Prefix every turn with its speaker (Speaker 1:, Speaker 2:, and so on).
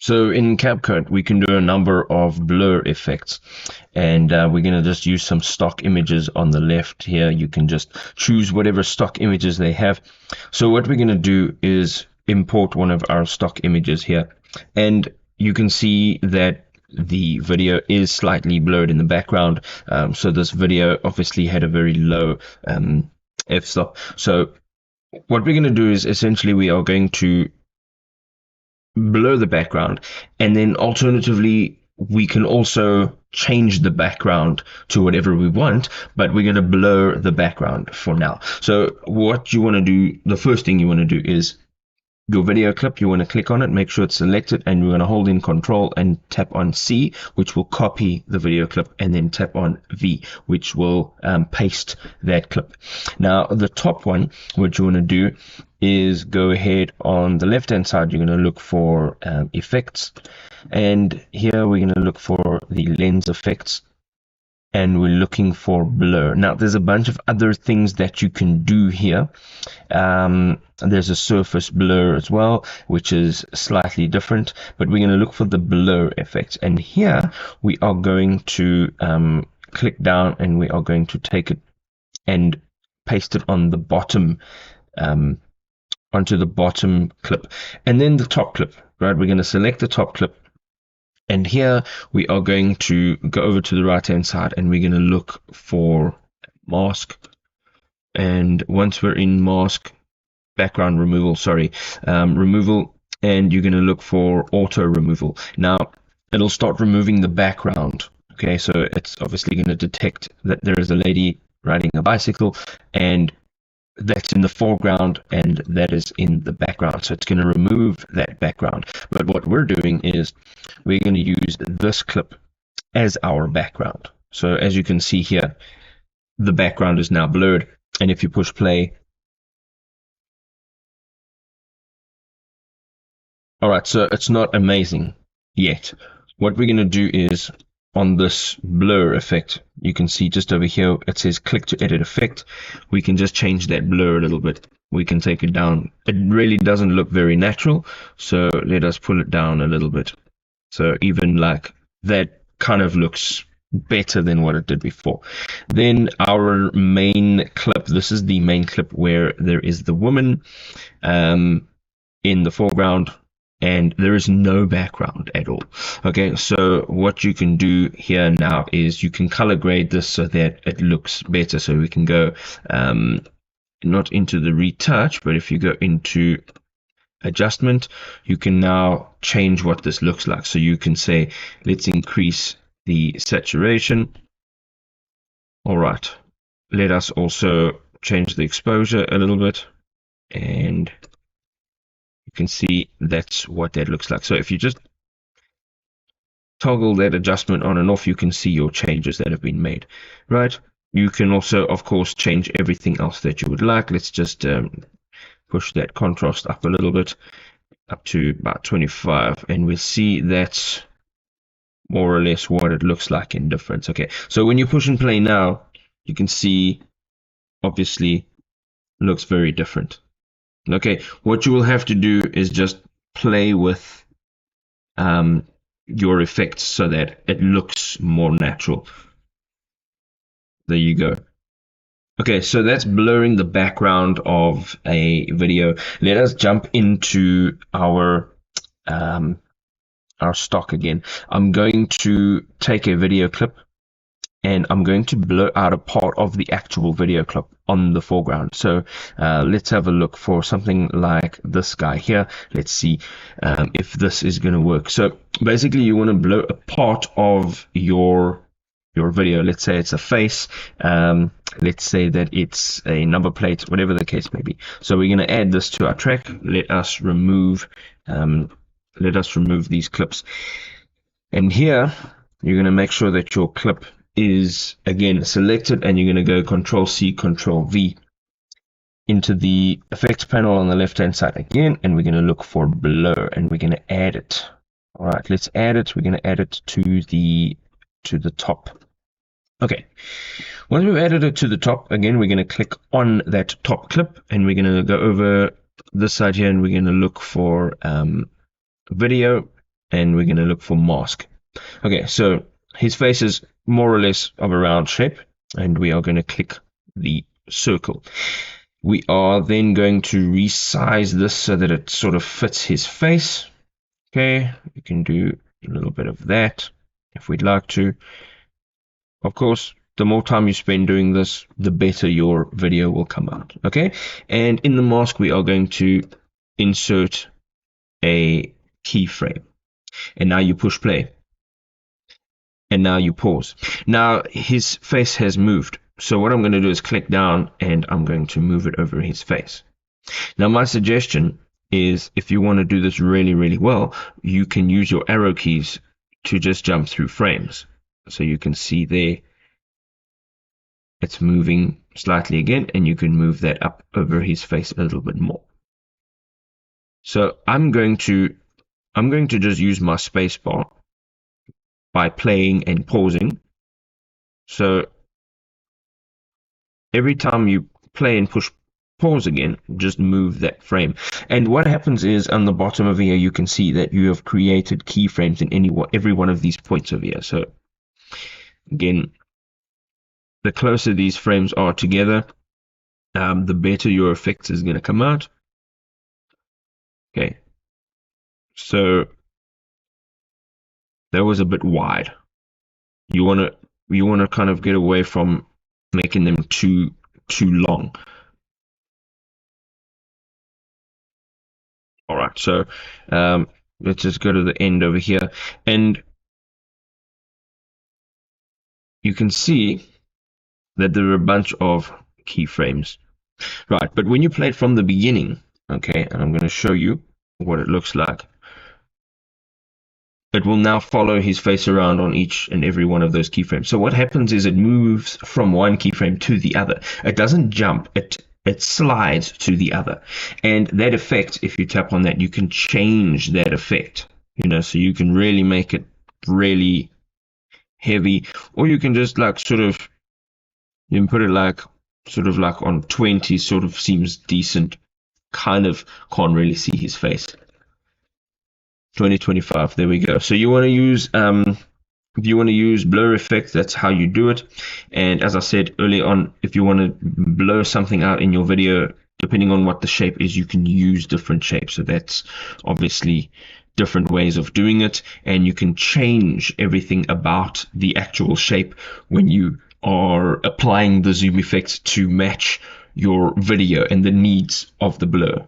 Speaker 1: So in CapCut, we can do a number of blur effects, and we're going to just use some stock images on the left here. You can just choose whatever stock images they have. So what we're going to do is import one of our stock images here, and you can see that the video is slightly blurred in the background. So this video obviously had a very low f-stop. So what we're going to do is essentially we are going to blur the background, and then alternatively we can also change the background to whatever we want, but we're going to blur the background for now. So what you want to do, the first thing you want to do is your video clip, you want to click on it, make sure it's selected, and we're going to hold in Control and tap on C, which will copy the video clip, and then tap on V, which will paste that clip. Now the top one, what you want to do is go ahead on the left hand side, you're going to look for effects, and here we're going to look for the lens effects, and we're looking for blur. Now there's a bunch of other things that you can do here. There's a surface blur as well, which is slightly different, but we're going to look for the blur effects, and here we are going to click down, and we are going to take it and paste it on the bottom, onto the bottom clip, and then the top clip, right? We're going to select the top clip, and here we are going to go over to the right hand side, and we're going to look for mask. And once we're in mask, background removal, removal, and you're going to look for auto removal. Now it'll start removing the background. Okay, so it's obviously going to detect that there is a lady riding a bicycle, and that's in the foreground and that is in the background, so it's going to remove that background. But what we're doing is we're going to use this clip as our background. So as you can see here, the background is now blurred, and if you push play, all right, so it's not amazing yet. What we're going to do is on this blur effect, you can see just over here it says click to edit effect. We can just change that blur a little bit. We can take it down. It really doesn't look very natural, so let us pull it down a little bit. So even like that kind of looks better than what it did before. Then our main clip, this is the main clip where there is the woman in the foreground, and there is no background at all. Okay, so what you can do here now is you can color grade this so that it looks better. So we can go not into the retouch, but if you go into adjustment, you can now change what this looks like. So you can say, let's increase the saturation. All right, let us also change the exposure a little bit, and you can see that's what that looks like. So if you just toggle that adjustment on and off, you can see your changes that have been made, right? You can also, of course, change everything else that you would like. Let's just push that contrast up a little bit, up to about 25, and we'll see that's more or less what it looks like in difference. Okay, so when you push and play now, you can see obviously looks very different. Okay, what you will have to do is just play with your effects so that it looks more natural. There you go. Okay, so that's blurring the background of a video. Let us jump into our stock again. I'm going to take a video clip, and I'm going to blur out a part of the actual video clip on the foreground. So let's have a look for something like this guy here. Let's see if this is going to work. So basically you want to blur a part of your video. Let's say it's a face. Let's say that it's a number plate, whatever the case may be. So we're going to add this to our track. Let us remove these clips. And here you're going to make sure that your clip is again selected, and you're going to go Control C, Control V into the effects panel on the left hand side again, and we're going to look for blur, and we're going to add it. All right, let's add it. We're going to add it to the top. Okay, once we've added it to the top, again we're going to click on that top clip, and we're going to go over this side here, and we're going to look for video, and we're going to look for mask. Okay, so his face is more or less of a round shape, and we are going to click the circle. We are then going to resize this so that it sort of fits his face. Okay, we can do a little bit of that if we'd like to. Of course, the more time you spend doing this, the better your video will come out. Okay, and in the mask, we are going to insert a keyframe. And now you push play. And now you pause. Now his face has moved. So what I'm going to do is click down and I'm going to move it over his face. Now my suggestion is, if you want to do this really, really well, you can use your arrow keys to just jump through frames. So you can see there, it's moving slightly again, and you can move that up over his face a little bit more. So I'm going to just use my space bar by playing and pausing. So every time you play and push pause again, just move that frame. And what happens is, on the bottom of here, you can see that you have created keyframes in every one of these points over here. So again, the closer these frames are together, the better your effect is going to come out. Okay, so that was a bit wide. You want to kind of get away from making them too long. All right, so let's just go to the end over here, and you can see that there are a bunch of keyframes. Right, but when you play it from the beginning, okay, and I'm going to show you what it looks like. It will now follow his face around on each and every one of those keyframes. So what happens is it moves from one keyframe to the other. It doesn't jump, it slides to the other. And that effect, if you tap on that, you can change that effect. So you can really make it really heavy, or you can just like sort of, you can put it like sort of like on 20, sort of seems decent. Kind of can't really see his face. 2025, there we go. So you want to use if you want to use blur effects, that's how you do it. And as I said earlier on, if you want to blur something out in your video, depending on what the shape is, you can use different shapes. So that's obviously different ways of doing it, and you can change everything about the actual shape when you are applying the zoom effects to match your video and the needs of the blur.